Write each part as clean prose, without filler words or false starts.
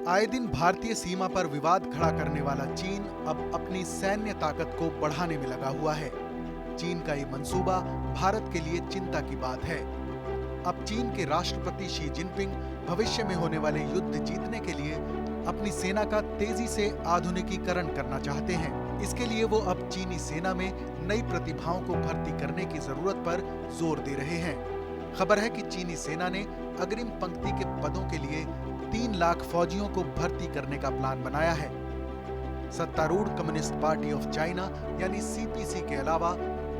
आए दिन भारतीय सीमा पर विवाद खड़ा करने वाला चीन अब अपनी सैन्य ताकत को बढ़ाने में लगा हुआ है। चीन का ये मंसूबा भारत के लिए चिंता की बात है। अब चीन के राष्ट्रपति शी जिनपिंग भविष्य में होने वाले युद्ध जीतने के लिए अपनी सेना का तेजी से आधुनिकीकरण करना चाहते हैं। इसके लिए वो अब चीनी सेना में नई प्रतिभाओं को भर्ती करने की जरूरत पर जोर दे रहे हैं। खबर है कि चीनी सेना ने अग्रिम पंक्ति के पदों के लिए 3 लाख फौजियों को भर्ती करने का प्लान बनाया है। सत्तारूढ़ कम्युनिस्ट पार्टी ऑफ चाइना यानी सीपीसी के अलावा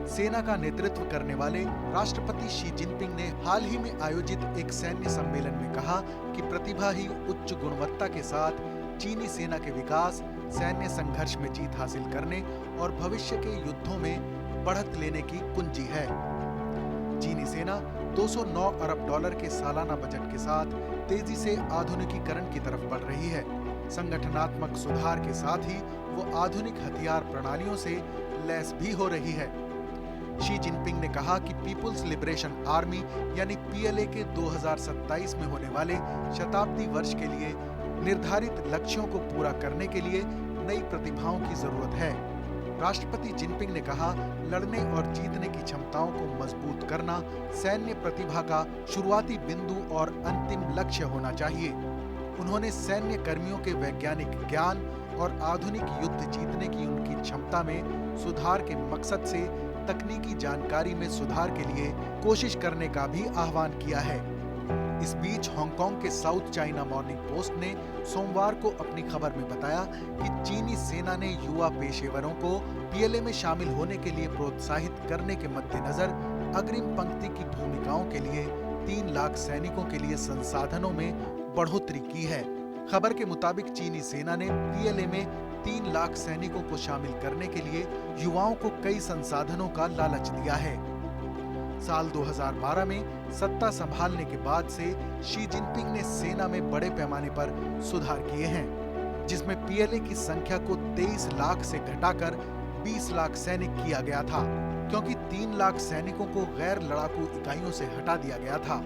सेना का नेतृत्व करने वाले राष्ट्रपति शी जिनपिंग ने हाल ही में आयोजित एक सैन्य सम्मेलन में कहा कि प्रतिभा ही उच्च गुणवत्ता के साथ चीनी सेना के विकास, सैन्य संघर्ष में जीत हासिल करने और भविष्य के युद्धों में बढ़त लेने की कुंजी है। चीनी सेना 209 अरब डॉलर के सालाना बजट के साथ तेजी से आधुनिकीकरण की तरफ बढ़ रही है। संगठनात्मक सुधार के साथ ही वो आधुनिक हथियार प्रणालियों से लैस भी हो रही है। शी जिनपिंग ने कहा कि पीपुल्स लिबरेशन आर्मी यानी पीएलए के 2027 में होने वाले शताब्दी वर्ष के लिए निर्धारित लक्ष्यों को पूरा करने के लिए नई प्रतिभाओं की जरूरत है। राष्ट्रपति जिनपिंग ने कहा, लड़ने और जीतने की क्षमताओं को मजबूत करना सैन्य प्रतिभा का शुरुआती बिंदु और अंतिम लक्ष्य होना चाहिए। उन्होंने सैन्य कर्मियों के वैज्ञानिक ज्ञान और आधुनिक युद्ध जीतने की उनकी क्षमता में सुधार के मकसद से तकनीकी जानकारी में सुधार के लिए कोशिश करने का भी आह्वान किया है। इस बीच हांगकांग के साउथ चाइना मॉर्निंग पोस्ट ने सोमवार को अपनी खबर में बताया कि चीनी सेना ने युवा पेशेवरों को पीएलए में शामिल होने के लिए प्रोत्साहित करने के मद्देनजर अग्रिम पंक्ति की भूमिकाओं के लिए 3 लाख सैनिकों के लिए संसाधनों में बढ़ोतरी की है। खबर के मुताबिक चीनी सेना ने पीएलए में 3 लाख सैनिकों को शामिल करने के लिए युवाओं को कई संसाधनों का लालच दिया है। साल 2012 में सत्ता संभालने के बाद से शी जिनपिंग ने सेना में बड़े पैमाने पर सुधार किए हैं, जिसमें पीएलए की संख्या को 23 लाख से घटाकर 20 लाख सैनिक किया गया था, क्योंकि 3 लाख सैनिकों को गैर लड़ाकू इकाइयों से हटा दिया गया था।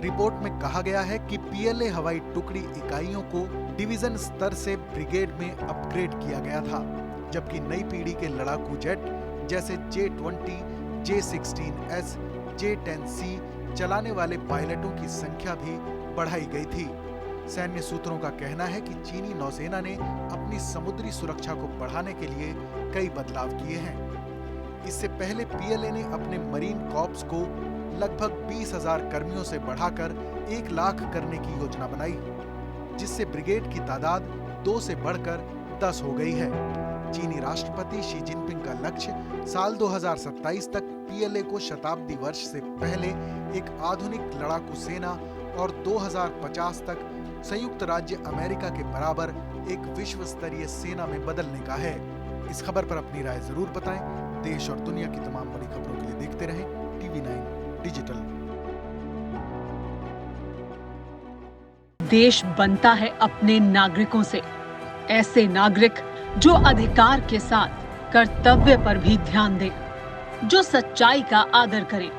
रिपोर्ट में कहा गया है कि पीएलए हवाई टुकड़ी इकाइयों को डिवीजन स्तर से ब्रिगेड में अपग्रेड किया गया था, जबकि नई पीढ़ी के लड़ाकू जेट जैसे J-20, J-16S, J-10C चलाने वाले पायलटों की संख्या भी बढ़ाई गई थी। सैन्य सूत्रों का कहना है कि चीनी नौसेना ने अपनी समुद्री सुरक्षा को बढ़ाने के लिए कई बदलाव किए हैं। इससे पहले पीएलए ने अपने मरीन कॉर्प्स को लगभग 20,000 कर्मियों से बढ़ाकर 1 लाख करने की योजना बनाई, जिससे ब्रिगेड की तादाद 2 से बढ़कर 10 हो गई है। चीनी राष्ट्रपति शी जिनपिंग का लक्ष्य साल 2027 तक पीएलए को शताब्दी वर्ष से पहले एक आधुनिक लड़ाकू सेना और 2050 तक संयुक्त राज्य अमेरिका के बराबर एक विश्व स्तरीय सेना में बदलने का है। इस खबर पर अपनी राय जरूर बताएं। देश और दुनिया की तमाम बड़ी खबरों के लिए देखते रहें TV9 डिजिटल। देश बनता है अपने नागरिकों से। ऐसे नागरिक जो अधिकार के साथ कर्तव्य पर भी ध्यान दें, जो सच्चाई का आदर करें,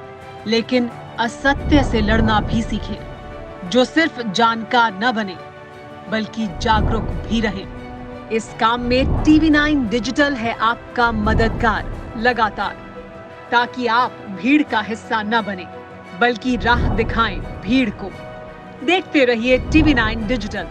लेकिन असत्य से लड़ना भी सीखें, जो सिर्फ जानकार न बने बल्कि जागरूक भी रहें। इस काम में TV9 डिजिटल है आपका मददगार लगातार, ताकि आप भीड़ का हिस्सा न बने बल्कि राह दिखाएं भीड़ को। देखते रहिए TV9 डिजिटल।